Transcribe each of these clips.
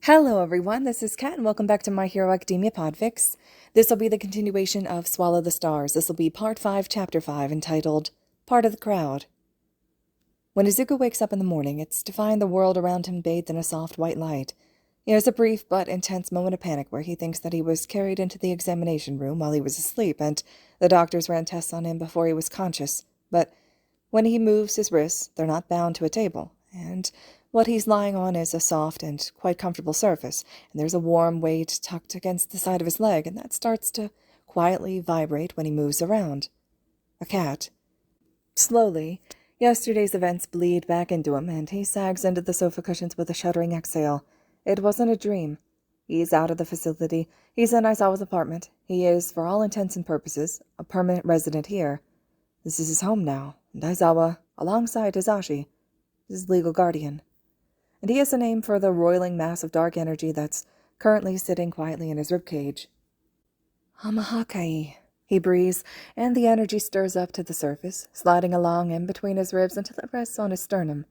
Hello everyone, this is Kat and welcome back to My Hero Academia Podfics. This will be the continuation of Swallow the Stars. This will be Part 5, Chapter 5, entitled Part of the Crowd. When Izuku wakes up in the morning, it's to find the world around him bathed in a soft white light. He has a brief but intense moment of panic where he thinks that he was carried into the examination room while he was asleep and the doctors ran tests on him before he was conscious. But when he moves his wrists, they're not bound to a table, and what he's lying on is a soft and quite comfortable surface, and there's a warm weight tucked against the side of his leg, and that starts to quietly vibrate when he moves around. A cat. Slowly, yesterday's events bleed back into him, and he sags into the sofa cushions with a shuddering exhale. It wasn't a dream. He's out of the facility. He's in Aizawa's apartment. He is, for all intents and purposes, a permanent resident here. This is his home now, and Aizawa, alongside Hisashi, his legal guardian. And he has a name for the roiling mass of dark energy that's currently sitting quietly in his ribcage. MHA, he breathes, and the energy stirs up to the surface, sliding along in between his ribs until it rests on his sternum.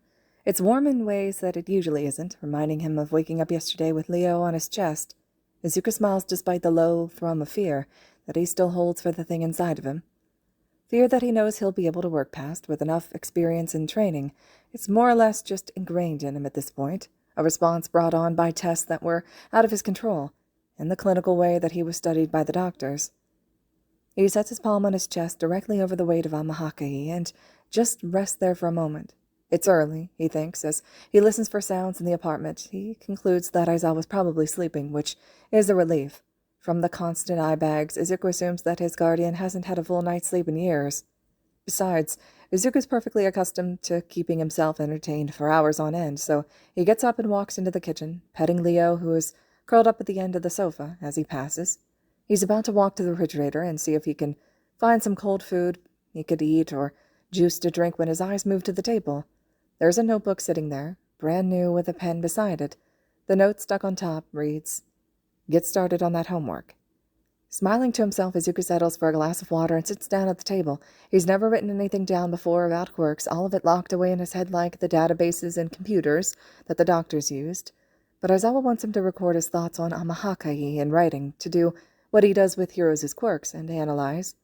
It's warm in ways that it usually isn't, reminding him of waking up yesterday with Leo on his chest. Izuku smiles despite the low thrum of fear that he still holds for the thing inside of him. Fear that he knows he'll be able to work past with enough experience and training. It's more or less just ingrained in him at this point, a response brought on by tests that were out of his control, in the clinical way that he was studied by the doctors. He sets his palm on his chest directly over the weight of Amahake and just rests there for a moment. It's early, he thinks, as he listens for sounds in the apartment. He concludes that Aizawa was probably sleeping, which is a relief. From the constant eye bags, Izuku assumes that his guardian hasn't had a full night's sleep in years. Besides, Izuku's perfectly accustomed to keeping himself entertained for hours on end, so he gets up and walks into the kitchen, petting Leo, who is curled up at the end of the sofa, as he passes. He's about to walk to the refrigerator and see if he can find some cold food he could eat or juice to drink when his eyes move to the table. There's a notebook sitting there, brand new with a pen beside it. The note stuck on top reads, "Get started on that homework." Smiling to himself, Izuku settles for a glass of water and sits down at the table. He's never written anything down before about quirks, all of it locked away in his head like the databases and computers that the doctors used. But Aizawa wants him to record his thoughts on Amahake in writing, to do what he does with heroes' quirks and analyze.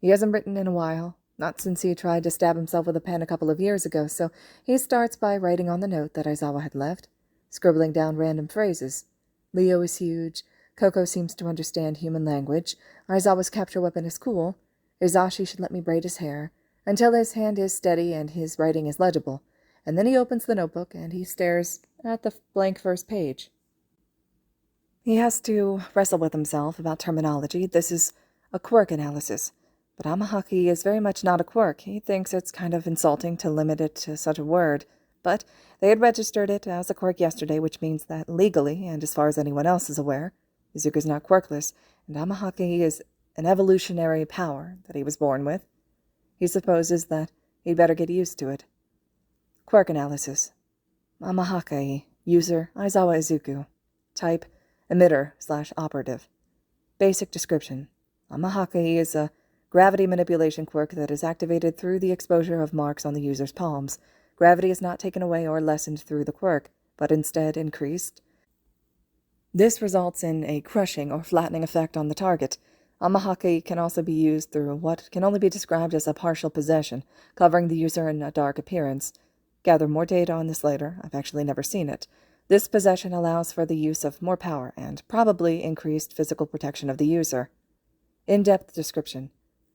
He hasn't written in a while, not since he tried to stab himself with a pen a couple of years ago, so he starts by writing on the note that Aizawa had left, scribbling down random phrases. Leo is huge. Coco seems to understand human language. Aizawa's capture weapon is cool. Hisashi should let me braid his hair, until his hand is steady and his writing is legible. And then he opens the notebook and he stares at the blank first page. He has to wrestle with himself about terminology. This is a quirk analysis. But Amahake is very much not a quirk. He thinks it's kind of insulting to limit it to such a word. But they had registered it as a quirk yesterday, which means that legally, and as far as anyone else is aware, Izuku's not quirkless, and Amahake is an evolutionary power that he was born with. He supposes that he'd better get used to it. Quirk analysis. Amahake, user Aizawa Izuku. Type, emitter/operative. Basic description. Amahake is a gravity manipulation quirk that is activated through the exposure of marks on the user's palms. Gravity is not taken away or lessened through the quirk, but instead increased. This results in a crushing or flattening effect on the target. Amahake can also be used through what can only be described as a partial possession, covering the user in a dark appearance. Gather more data on this later. I've actually never seen it. This possession allows for the use of more power and probably increased physical protection of the user. In-depth description.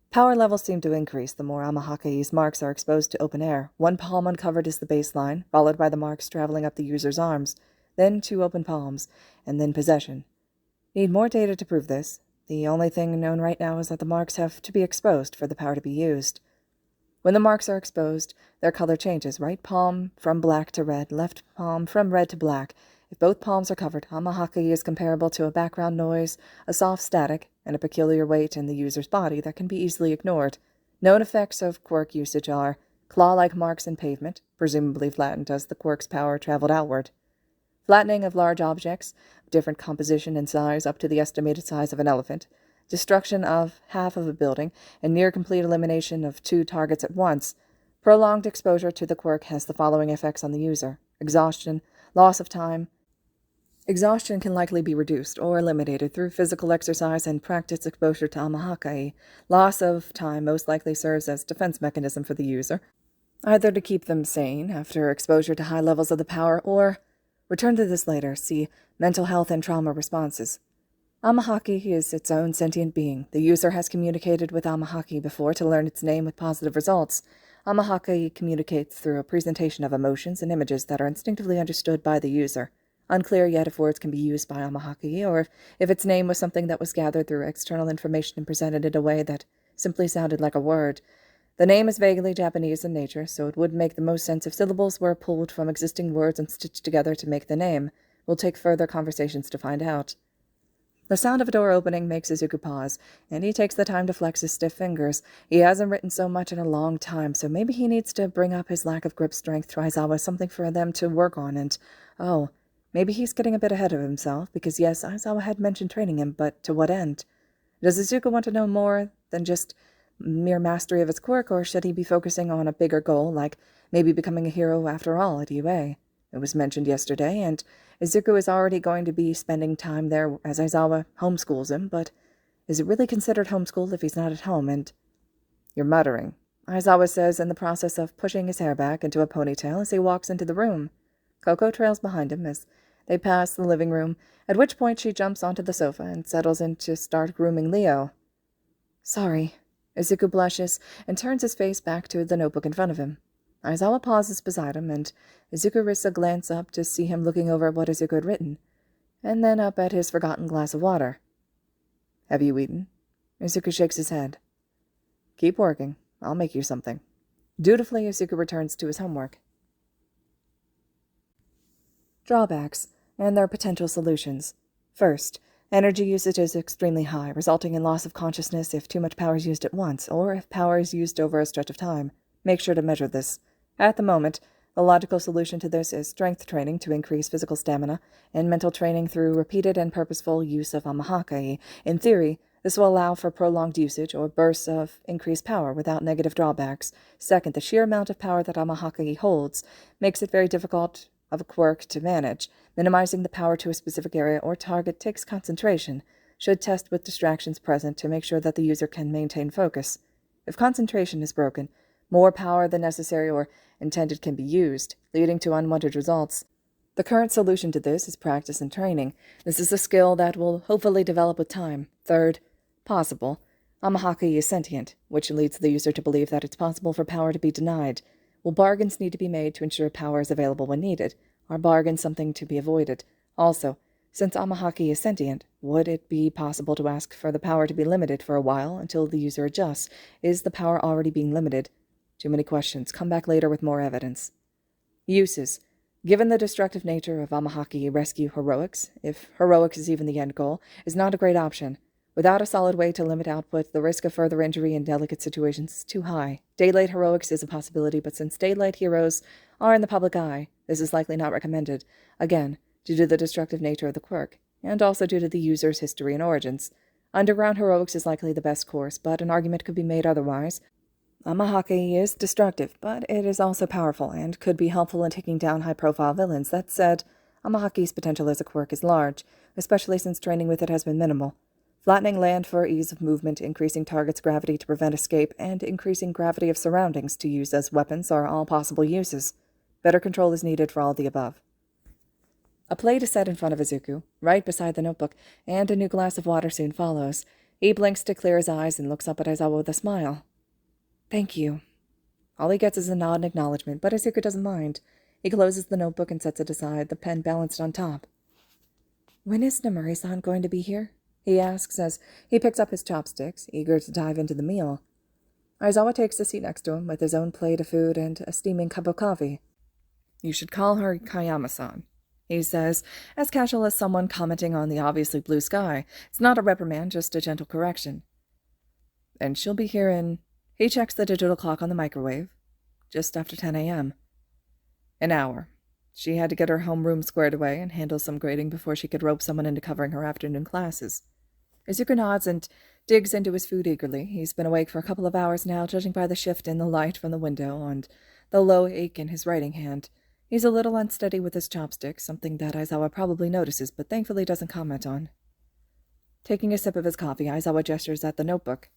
Power levels seem to increase the more Amahake's marks are exposed to open air. One palm uncovered is the baseline, followed by the marks traveling up the user's arms, then 2 open palms, and then possession. Need more data to prove this. The only thing known right now is that the marks have to be exposed for the power to be used. When the marks are exposed, their color changes. Right palm from black to red, left palm from red to black. If both palms are covered, Amahake is comparable to a background noise, a soft static, and a peculiar weight in the user's body that can be easily ignored. Known effects of quirk usage are claw-like marks in pavement, presumably flattened as the quirk's power traveled outward. Flattening of large objects, of different composition and size up to the estimated size of an elephant. Destruction of half of a building, and near-complete elimination of 2 targets at once. Prolonged exposure to the quirk has the following effects on the user: exhaustion, loss of time, Exhaustion can likely be reduced or eliminated through physical exercise and practice exposure to Amahaka. Loss of time most likely serves as defense mechanism for the user, either to keep them sane after exposure to high levels of the power, or return to this later, see mental health and trauma responses. Amahaki is its own sentient being. The user has communicated with Amahaki before to learn its name with positive results. Amahaki communicates through a presentation of emotions and images that are instinctively understood by the user. Unclear yet if words can be used by Amahaki, or if its name was something that was gathered through external information and presented in a way that simply sounded like a word. The name is vaguely Japanese in nature, so it would make the most sense if syllables were pulled from existing words and stitched together to make the name. We'll take further conversations to find out. The sound of a door opening makes Izuku pause, and he takes the time to flex his stiff fingers. He hasn't written so much in a long time, so maybe he needs to bring up his lack of grip strength to Aizawa, something for them to work on, and, maybe he's getting a bit ahead of himself, because yes, Aizawa had mentioned training him, but to what end? Does Izuku want to know more than just mere mastery of his quirk, or should he be focusing on a bigger goal, like maybe becoming a hero after all at UA? It was mentioned yesterday, and Izuku is already going to be spending time there as Aizawa homeschools him, but is it really considered homeschool if he's not at home? And you're muttering, Aizawa says in the process of pushing his hair back into a ponytail as he walks into the room. Coco trails behind him as they pass the living room, at which point she jumps onto the sofa and settles in to start grooming Leo. Sorry. Izuku blushes and turns his face back to the notebook in front of him. Aizawa pauses beside him, and Izuku risks a glance up to see him looking over what Izuku had written, and then up at his forgotten glass of water. Have you eaten? Izuku shakes his head. Keep working. I'll make you something. Dutifully, Izuku returns to his homework. Drawbacks, and their potential solutions. First, energy usage is extremely high, resulting in loss of consciousness if too much power is used at once, or if power is used over a stretch of time. Make sure to measure this. At the moment, the logical solution to this is strength training to increase physical stamina, and mental training through repeated and purposeful use of Amahaka. In theory, this will allow for prolonged usage or bursts of increased power without negative drawbacks. Second, the sheer amount of power that Amahaka holds makes it very difficult of a quirk to manage. Minimizing the power to a specific area or target takes concentration. Should test with distractions present to make sure that the user can maintain focus. If concentration is broken, more power than necessary or intended can be used, leading to unwanted results. The current solution to this is practice and training. This is a skill that will hopefully develop with time. Third, possible. Amahaka is sentient, which leads the user to believe that it's possible for power to be denied. Will bargains need to be made to ensure power is available when needed? Are bargains something to be avoided? Also, since Amahaki is sentient, would it be possible to ask for the power to be limited for a while until the user adjusts? Is the power already being limited? Too many questions. Come back later with more evidence. Uses. Given the destructive nature of Amahaki rescue heroics, if heroics is even the end goal, is not a great option. Without a solid way to limit output, the risk of further injury in delicate situations is too high. Daylight heroics is a possibility, but since daylight heroes are in the public eye, this is likely not recommended. Again, due to the destructive nature of the quirk, and also due to the user's history and origins. Underground heroics is likely the best course, but an argument could be made otherwise. Amahaki is destructive, but it is also powerful and could be helpful in taking down high-profile villains. That said, Amahaki's potential as a quirk is large, especially since training with it has been minimal. Flattening land for ease of movement, increasing target's gravity to prevent escape, and increasing gravity of surroundings to use as weapons are all possible uses. Better control is needed for all the above. A plate is set in front of Izuku, right beside the notebook, and a new glass of water soon follows. He blinks to clear his eyes and looks up at Aizawa with a smile. Thank you. All he gets is a nod and acknowledgement, but Izuku doesn't mind. He closes the notebook and sets it aside, the pen balanced on top. When is Namuri-san going to be here? He asks as he picks up his chopsticks, eager to dive into the meal. Aizawa takes a seat next to him with his own plate of food and a steaming cup of coffee. You should call her Kayama-san, he says, as casual as someone commenting on the obviously blue sky. It's not a reprimand, just a gentle correction. And she'll be here in... He checks the digital clock on the microwave. Just after 10 a.m. An hour. She had to get her homeroom squared away and handle some grading before she could rope someone into covering her afternoon classes. Izuku nods and digs into his food eagerly. He's been awake for a couple of hours now, judging by the shift in the light from the window and the low ache in his writing hand. He's a little unsteady with his chopsticks, something that Aizawa probably notices but thankfully doesn't comment on. Taking a sip of his coffee, Aizawa gestures at the notebook.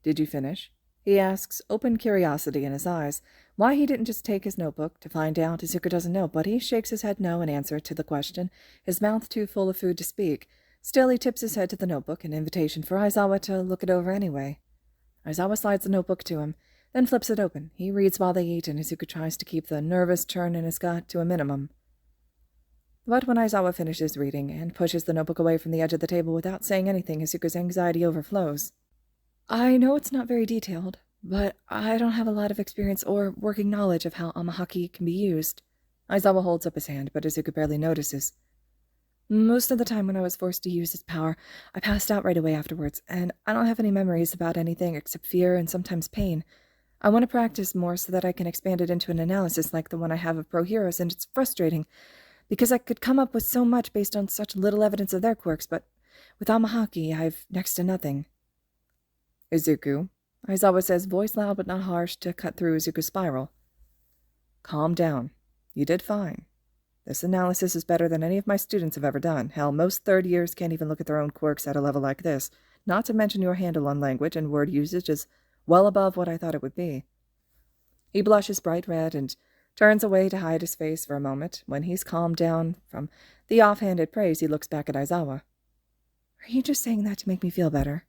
"Did you finish?" he asks, open curiosity in his eyes. Why he didn't just take his notebook to find out, Izuku doesn't know, but he shakes his head no in answer to the question, his mouth too full of food to speak. Still, he tips his head to the notebook, an invitation for Aizawa to look it over anyway. Aizawa slides the notebook to him, then flips it open. He reads while they eat, and Izuku tries to keep the nervous churn in his gut to a minimum. But when Aizawa finishes reading and pushes the notebook away from the edge of the table without saying anything, Izuku's anxiety overflows. "I know it's not very detailed, but I don't have a lot of experience or working knowledge of how amahaki can be used." Aizawa holds up his hand, but Izuku barely notices. "Most of the time when I was forced to use its power, I passed out right away afterwards, and I don't have any memories about anything except fear and sometimes pain. I want to practice more so that I can expand it into an analysis like the one I have of pro heroes, and it's frustrating, because I could come up with so much based on such little evidence of their quirks, but with amahaki, I've next to nothing." "Izuku," Aizawa says, voice loud but not harsh, to cut through Izuku's spiral. "Calm down. You did fine. This analysis is better than any of my students have ever done. Hell, most third years can't even look at their own quirks at a level like this. Not to mention your handle on language and word usage is well above what I thought it would be." He blushes bright red and turns away to hide his face for a moment. When he's calmed down from the offhanded praise, he looks back at Aizawa. "Are you just saying that to make me feel better?"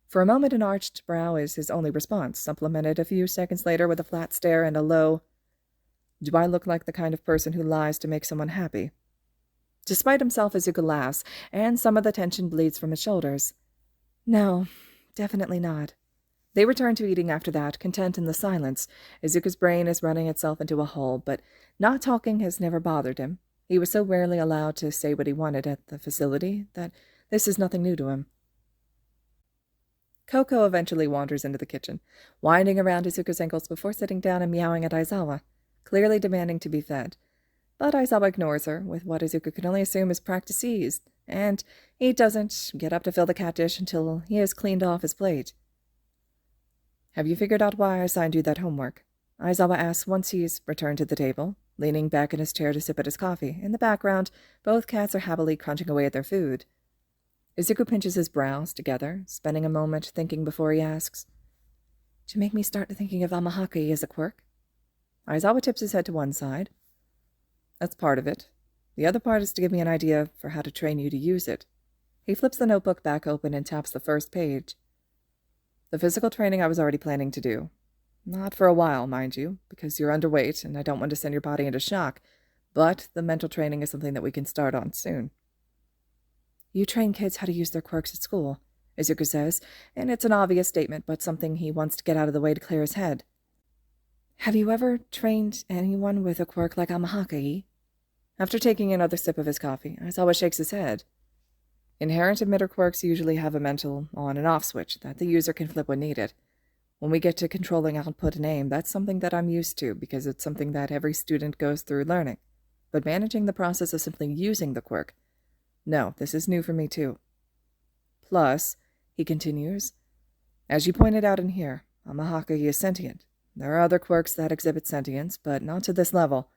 For a moment, an arched brow is his only response, supplemented a few seconds later with a flat stare and a low, "Do I look like the kind of person who lies to make someone happy?" Despite himself, Izuku laughs, and some of the tension bleeds from his shoulders. "No, definitely not." They return to eating after that, content in the silence. Izuku's brain is running itself into a hole, but not talking has never bothered him. He was so rarely allowed to say what he wanted at the facility that this is nothing new to him. Coco eventually wanders into the kitchen, winding around Izuku's ankles before sitting down and meowing at Aizawa, clearly demanding to be fed. But Aizawa ignores her, with what Izuku can only assume is practice eased, and he doesn't get up to fill the cat dish until he has cleaned off his plate. "Have you figured out why I assigned you that homework?" Aizawa asks once he's returned to the table, leaning back in his chair to sip at his coffee. In the background, both cats are happily crunching away at their food. Izuku pinches his brows together, spending a moment thinking before he asks, "To make me start thinking of amahaki as a quirk?" Aizawa tips his head to one side. "That's part of it. The other part is to give me an idea for how to train you to use it." He flips the notebook back open and taps the first page. "The physical training I was already planning to do. Not for a while, mind you, because you're underweight and I don't want to send your body into shock, but the mental training is something that we can start on soon." "You train kids how to use their quirks at school," Izuku says, and it's an obvious statement, but something he wants to get out of the way to clear his head. "Have you ever trained anyone with a quirk like amahaki?" After taking another sip of his coffee, Aizawa shakes his head. "Inherent emitter quirks usually have a mental on and off switch that the user can flip when needed. When we get to controlling output and aim, that's something that I'm used to because it's something that every student goes through learning. But managing the process of simply using the quirk, no, this is new for me too. Plus," he continues, "as you pointed out in here, amahaki is sentient. There are other quirks that exhibit sentience, but not to this level.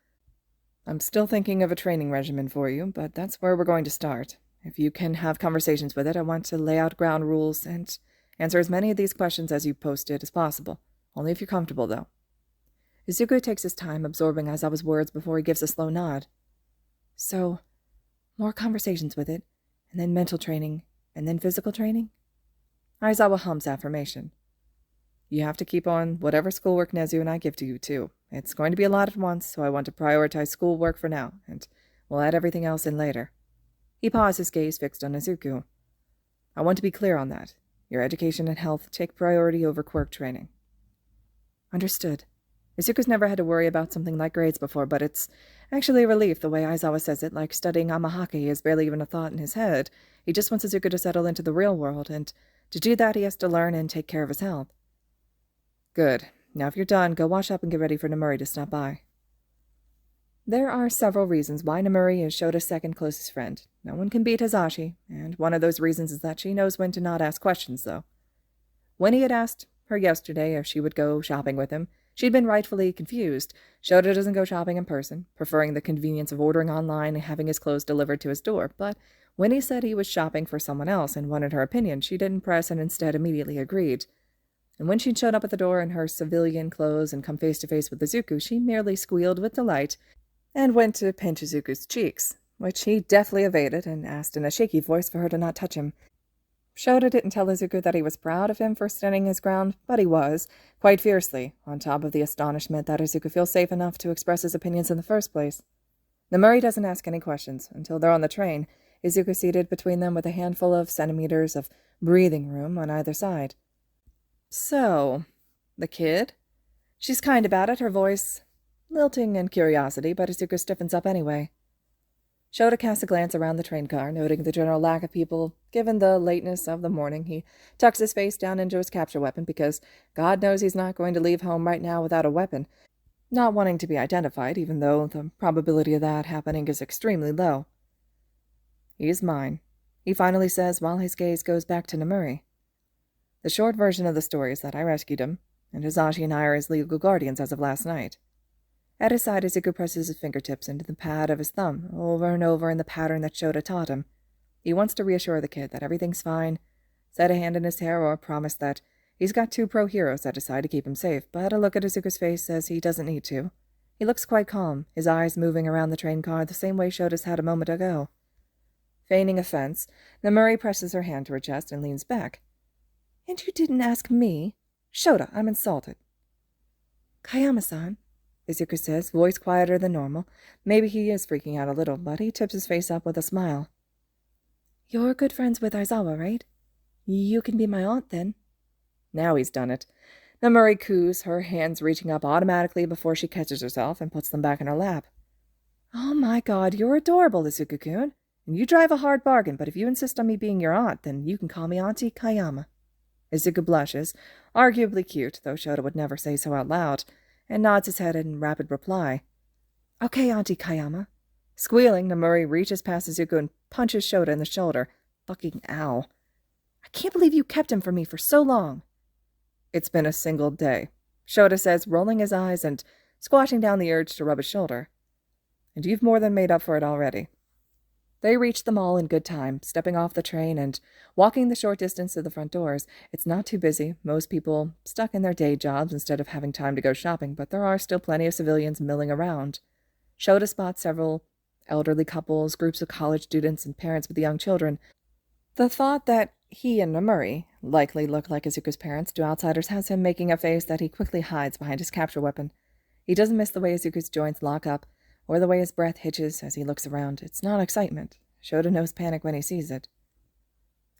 I'm still thinking of a training regimen for you, but that's where we're going to start. If you can have conversations with it, I want to lay out ground rules and answer as many of these questions as you posted as possible. Only if you're comfortable, though." Izuku takes his time absorbing Aizawa's words before he gives a slow nod. "So, more conversations with it, and then mental training, and then physical training?" Aizawa hums affirmation. "You have to keep on whatever schoolwork Nezu and I give to you, too. It's going to be a lot at once, so I want to prioritize schoolwork for now, and we'll add everything else in later." He paused, his gaze fixed on Izuku. "I want to be clear on that. Your education and health take priority over quirk training." "Understood." Izuku's never had to worry about something like grades before, but it's actually a relief the way Aizawa says it, like studying amahaki is barely even a thought in his head. He just wants Izuku to settle into the real world, and to do that he has to learn and take care of his health. "Good. Now if you're done, go wash up and get ready for Namuri to stop by." There are several reasons why Namuri is Shota's second closest friend. No one can beat Hizashi, and one of those reasons is that she knows when to not ask questions, though. When he had asked her yesterday if she would go shopping with him, She'd been rightfully confused. Shota doesn't go shopping in person, preferring the convenience of ordering online and having his clothes delivered to his door, but when he said he was shopping for someone else and wanted her opinion, she didn't press and instead immediately agreed. And when she'd showed up at the door in her civilian clothes and come face to face with Izuku, she merely squealed with delight and went to pinch Izuku's cheeks, which he deftly evaded and asked in a shaky voice for her to not touch him. Shota didn't tell Izuku that he was proud of him for standing his ground, but he was, quite fiercely, on top of the astonishment that Izuku feels safe enough to express his opinions in the first place. Namuri doesn't ask any questions until they're on the train, Izuku seated between them with a handful of centimeters of breathing room on either side. So, the kid? She's kind about it, her voice lilting in curiosity, but Izuku stiffens up anyway. Shota casts a glance around the train car, noting the general lack of people. Given the lateness of the morning, he tucks his face down into his capture weapon because God knows he's not going to leave home right now without a weapon, not wanting to be identified, even though the probability of that happening is extremely low. He's mine, he finally says while his gaze goes back to Namuri. The short version of the story is that I rescued him, and Hisashi and I are his legal guardians as of last night. At his side, Izuku presses his fingertips into the pad of his thumb, over and over in the pattern that Shota taught him. He wants to reassure the kid that everything's fine, set a hand in his hair, or promise that he's got 2 pro-heroes that decide to keep him safe, but a look at Izuku's face says he doesn't need to. He looks quite calm, his eyes moving around the train car the same way Shota's had a moment ago. Feigning offense, Namuri presses her hand to her chest and leans back. "And you didn't ask me? Shota, I'm insulted." "Kayama-san," Izuku says, voice quieter than normal. Maybe he is freaking out a little, but he tips his face up with a smile. "You're good friends with Aizawa, right? You can be my aunt, then." Now he's done it. Namuri coos, her hands reaching up automatically before she catches herself and puts them back in her lap. "Oh my God, you're adorable, Izuku-kun. And you drive a hard bargain, but if you insist on me being your aunt, then you can call me Auntie Kayama." Izuku blushes, arguably cute, though Shota would never say so out loud, and nods his head in rapid reply. "Okay, Auntie Kayama." Squealing, Namuri reaches past Izuku and punches Shota in the shoulder. Fucking ow. "I can't believe you kept him from me for so long." "It's been a single day," Shota says, rolling his eyes and squashing down the urge to rub his shoulder. "And you've more than made up for it already." They reach the mall in good time, stepping off the train and walking the short distance to the front doors. It's not too busy, most people stuck in their day jobs instead of having time to go shopping, but there are still plenty of civilians milling around. Shota spots several elderly couples, groups of college students, and parents with young children. The thought that he and Namuri likely look like Izuku's parents to outsiders has him making a face that he quickly hides behind his capture weapon. He doesn't miss the way Izuku's joints lock up, or the way his breath hitches as he looks around. It's not excitement. Shota knows panic when he sees it.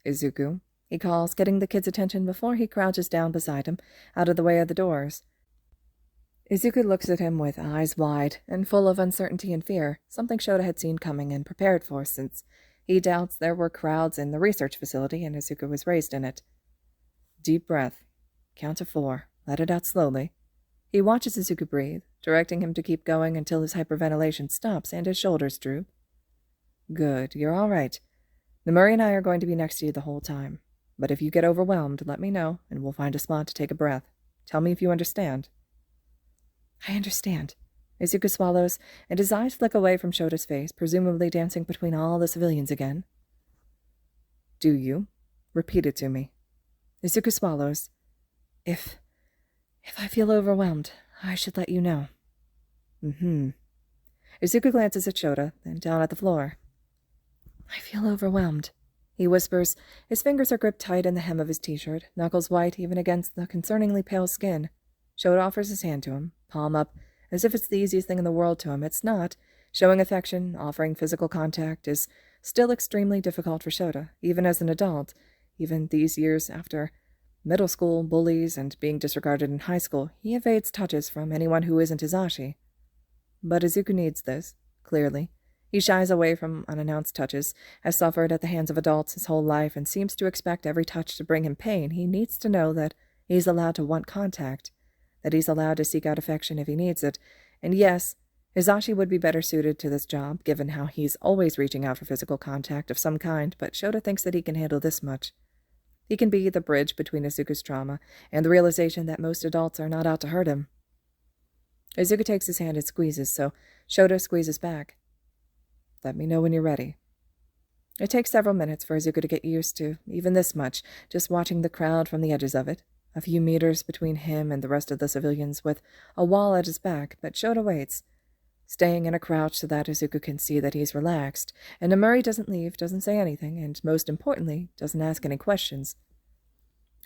"Izuku," he calls, getting the kid's attention before he crouches down beside him, out of the way of the doors. Izuku looks at him with eyes wide and full of uncertainty and fear, something Shota had seen coming and prepared for, since he doubts there were crowds in the research facility and Izuku was raised in it. Deep breath. Count to 4. Let it out slowly. He watches Izuku breathe, directing him to keep going until his hyperventilation stops and his shoulders droop. "Good, you're all right. Namuri and I are going to be next to you the whole time. But if you get overwhelmed, let me know, and we'll find a spot to take a breath. Tell me if you understand." "I understand." Izuku swallows, and his eyes flick away from Shota's face, presumably dancing between all the civilians again. "Do you? Repeat it to me." Izuku swallows. If I feel overwhelmed, I should let you know." Izuku glances at Shota, then down at the floor. "I feel overwhelmed," he whispers. His fingers are gripped tight in the hem of his t-shirt, knuckles white even against the concerningly pale skin. Shota offers his hand to him, palm up, as if it's the easiest thing in the world to him. It's not. Showing affection, offering physical contact, is still extremely difficult for Shota, even as an adult, even these years after middle school, bullies, and being disregarded in high school. He evades touches from anyone who isn't Hisashi. But Izuku needs this, clearly. He shies away from unannounced touches, has suffered at the hands of adults his whole life, and seems to expect every touch to bring him pain. He needs to know that he's allowed to want contact, that he's allowed to seek out affection if he needs it. And yes, Hisashi would be better suited to this job, given how he's always reaching out for physical contact of some kind, but Shota thinks that he can handle this much. He can be the bridge between Izuku's trauma and the realization that most adults are not out to hurt him. Izuku takes his hand and squeezes, so Shota squeezes back. Let me know when you're ready. It takes several minutes for Izuku to get used to even this much, just watching the crowd from the edges of it, a few meters between him and the rest of the civilians with a wall at his back, but Shota waits, staying in a crouch so that Izuku can see that he's relaxed, and Namuri doesn't leave, doesn't say anything, and most importantly, doesn't ask any questions.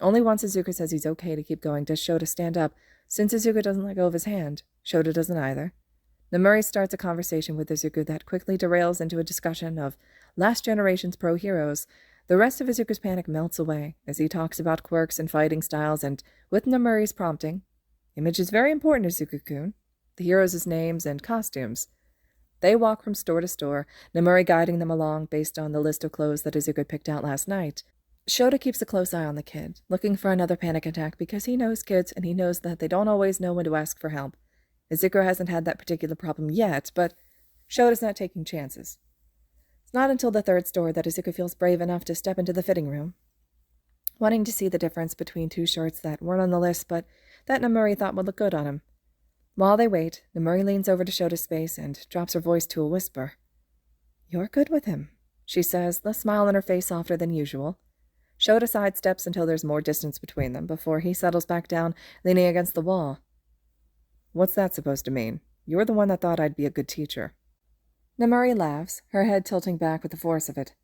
Only once Izuku says he's okay to keep going does Shota stand up. Since Izuku doesn't let go of his hand, Shota doesn't either. Namuri starts a conversation with Izuku that quickly derails into a discussion of last generation's pro-heroes. The rest of Izuku's panic melts away as he talks about quirks and fighting styles, and with Namuri's prompting, image is very important, Izuku-kun. The heroes' names and costumes. They walk from store to store, Namuri guiding them along based on the list of clothes that Izuku picked out last night. Shota keeps a close eye on the kid, looking for another panic attack because he knows kids and he knows that they don't always know when to ask for help. Izuku hasn't had that particular problem yet, but Shota's not taking chances. It's not until the third store that Izuku feels brave enough to step into the fitting room, wanting to see the difference between two shirts that weren't on the list but that Namuri thought would look good on him. While they wait, Namuri leans over to Shota's face and drops her voice to a whisper. You're good with him, she says, the smile on her face softer than usual. Shota sidesteps until there's more distance between them before he settles back down, leaning against the wall. What's that supposed to mean? You're the one that thought I'd be a good teacher. Namuri laughs, her head tilting back with the force of it.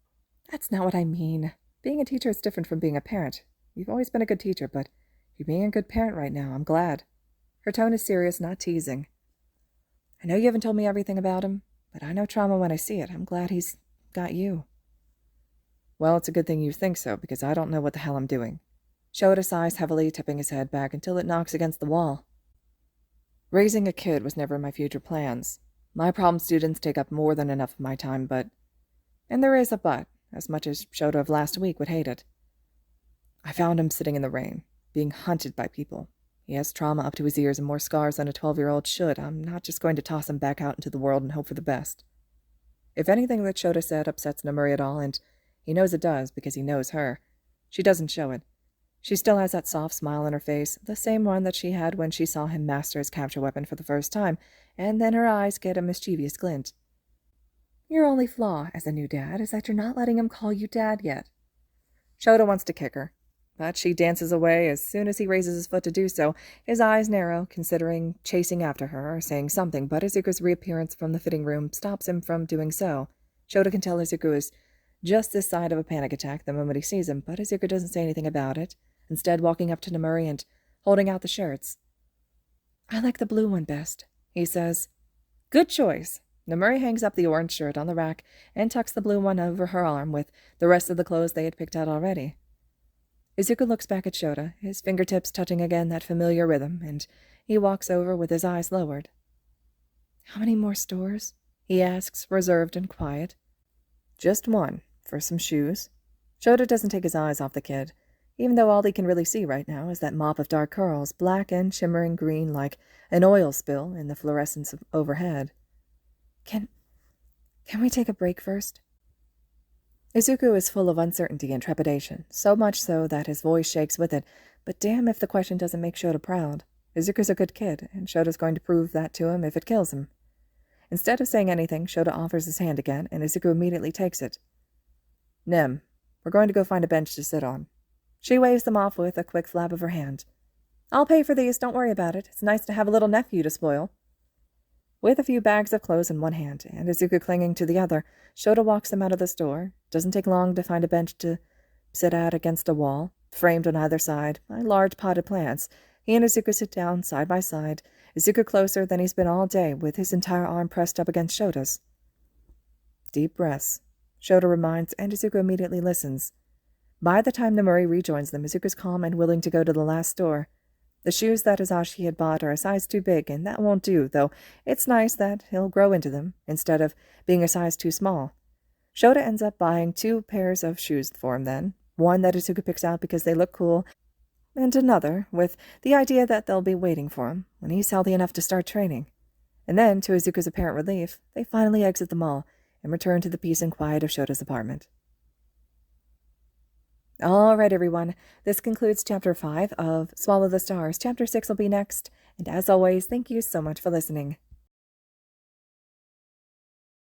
That's not what I mean. Being a teacher is different from being a parent. You've always been a good teacher, but you're being a good parent right now. I'm glad. Her tone is serious, not teasing. I know you haven't told me everything about him, but I know trauma when I see it. I'm glad he's got you. Well, it's a good thing you think so, because I don't know what the hell I'm doing. Shota sighs heavily, tipping his head back until it knocks against the wall. Raising a kid was never in my future plans. My problem students take up more than enough of my time, but... And there is a but, as much as Shota of last week would hate it. I found him sitting in the rain, being hunted by people. He has trauma up to his ears and more scars than a 12-year-old should. I'm not just going to toss him back out into the world and hope for the best. If anything that Shota said upsets Namuri at all, and he knows it does because he knows her, she doesn't show it. She still has that soft smile on her face, the same one that she had when she saw him master his capture weapon for the first time, and then her eyes get a mischievous glint. Your only flaw as a new dad is that you're not letting him call you dad yet. Shota wants to kick her, but she dances away as soon as he raises his foot to do so, his eyes narrow, considering chasing after her or saying something, but Izuku's reappearance from the fitting room stops him from doing so. Shota can tell Izuku is just this side of a panic attack the moment he sees him, but Izuku doesn't say anything about it, instead walking up to Namuri and holding out the shirts. I like the blue one best, he says. Good choice. Namuri hangs up the orange shirt on the rack and tucks the blue one over her arm with the rest of the clothes they had picked out already. Izuku looks back at Shota, his fingertips touching again that familiar rhythm, and he walks over with his eyes lowered. How many more stores? He asks, reserved and quiet. Just one, for some shoes. Shota doesn't take his eyes off the kid, even though all he can really see right now is that mop of dark curls, black and shimmering green like an oil spill in the fluorescence overhead. Can we take a break first? Izuku is full of uncertainty and trepidation, so much so that his voice shakes with it, but damn if the question doesn't make Shota proud. Izuku's a good kid, and Shota's going to prove that to him if it kills him. Instead of saying anything, Shota offers his hand again, and Izuku immediately takes it. Nem, we're going to go find a bench to sit on. She waves them off with a quick flap of her hand. I'll pay for these, don't worry about it. It's nice to have a little nephew to spoil. With a few bags of clothes in one hand, and Izuku clinging to the other, Shota walks them out of the store. Doesn't take long to find a bench to sit at against a wall, framed on either side by large potted plants. He and Izuku sit down side by side, Izuku closer than he's been all day, with his entire arm pressed up against Shota's. Deep breaths, Shota reminds, and Izuku immediately listens. By the time Namuri rejoins them, Izuku's calm and willing to go to the last store. The shoes that Azashi had bought are a size too big, and that won't do, though it's nice that he'll grow into them, instead of being a size too small. Shota ends up buying 2 pairs of shoes for him then, one that Izuku picks out because they look cool, and another with the idea that they'll be waiting for him when he's healthy enough to start training. And then, to Izuku's apparent relief, they finally exit the mall and return to the peace and quiet of Shota's apartment. All right, everyone. This concludes Chapter 5 of Swallow the Stars. Chapter 6 will be next, And as always, thank you so much for listening.